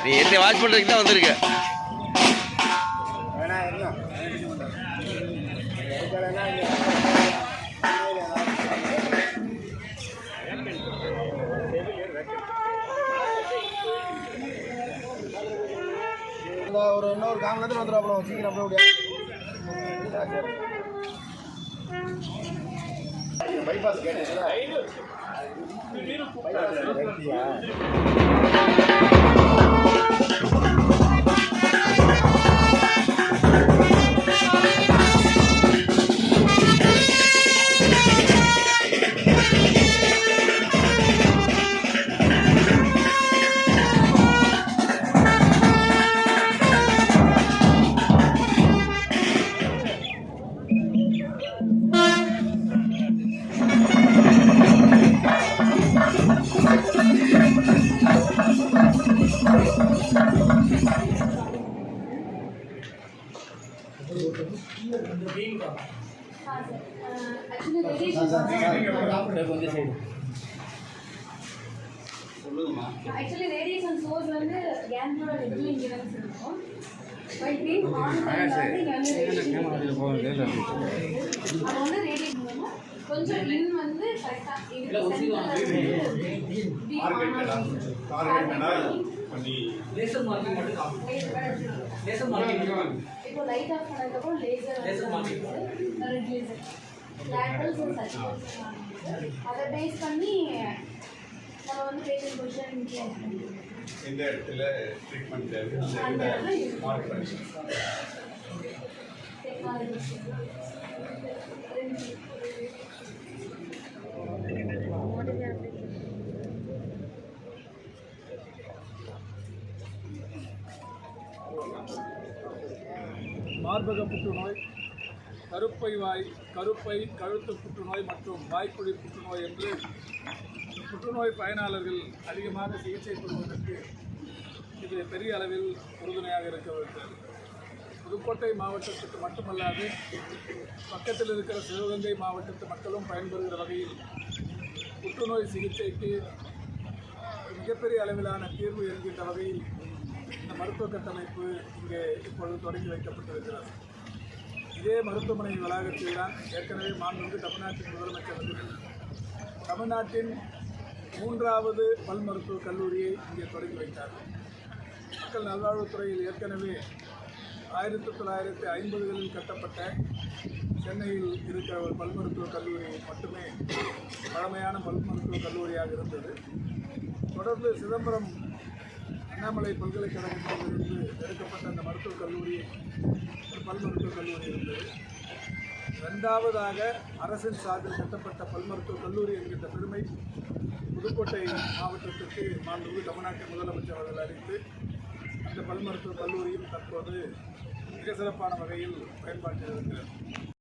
நீ என்ன வாட்ச் பண்றதுக்கு தான் வந்திருக்க. ஒரு இன்னொரு காமலத்தில் வந்துடும். சீக்கிரம் பைபாஸ் Actually, radiation source வந்து கேன்சரோட ரெகுலர் இன்சிடென்ஸ் இருக்கும். பட் பீம் ஆன் அது வந்து ரேடியேஷன் மூலமா கொஞ்சம் இன் வந்து கரெக்டா இது பண்ணி லேசர் மார்க்கிங் மட்டும் லேசர் மார்க்கிங் இப்போ லைட் ஆஃப் பண்ணதுக்கு அப்புறம் laser marking red laser laterals and circulation அதை பேஸ் பண்ணி நம்ம வந்து பேஷண்ட் பொசிஷன் இந்த இடத்துல ட்ரீட்மெண்ட் தேவை மார்க் பண்ணி மார்பக புற்றுநோய், கருப்பை வாய், கருப்பை கழுத்து புற்றுநோய் மற்றும் வாய்க்குழி புற்றுநோய் என்று புற்றுநோய் பயனாளர்கள் அதிகமாக சிகிச்சை பெறுவதற்கு இது பெரிய அளவில் உறுதுணையாக இருக்கிறது. புதுக்கோட்டை மாவட்டத்துக்கு மட்டுமல்லாது பக்கத்தில் இருக்கிற சிவகங்கை மாவட்டத்து மக்களும் பயன்பெறுகிற வகையில் புற்றுநோய் சிகிச்சைக்கு மிகப்பெரிய அளவிலான தீர்வு என்கின்ற வகையில் இந்த மருத்துவ கட்டமைப்பு இங்கே இப்பொழுது தொடங்கி வைக்கப்பட்டிருக்கிறது. இதே மருத்துவமனை வளாகத்தில் தான் ஏற்கனவே மாண்புமிகு தமிழ்நாட்டின் முதலமைச்சர் வந்து தமிழ்நாட்டின் 3வது பல் மருத்துவக் கல்லூரியை இங்கே தொடங்கி வைத்தார். மக்கள் நல்வாழ்வுத்துறையில் ஏற்கனவே 1950களில் கட்டப்பட்ட சென்னையில் இருக்கிற ஒரு பல் மருத்துவக் கல்லூரி மட்டுமே பழமையான பல் மருத்துவக் கல்லூரியாக இருந்தது. தொடர்ந்து சிதம்பரம் அண்ணாமலை பல்கலைக்கழகத்திலிருந்து எடுக்கப்பட்ட அந்த மருத்துவக் கல்லூரி பல் மருத்துவக் கல்லூரி இருந்தது. 2வதாக அரசின் சார்பில் கட்டப்பட்ட பல் மருத்துவக் கல்லூரி என்கின்ற பெருமை புதுக்கோட்டை மாவட்டத்திற்கு மாண்புமிகு தமிழ்நாட்டின் முதலமைச்சர் அவர்கள் அறிவித்து அந்த பல் மருத்துவக் கல்லூரியும் தற்போது மிக சிறப்பான வகையில் பயன்பாட்டில் இருக்கிறது.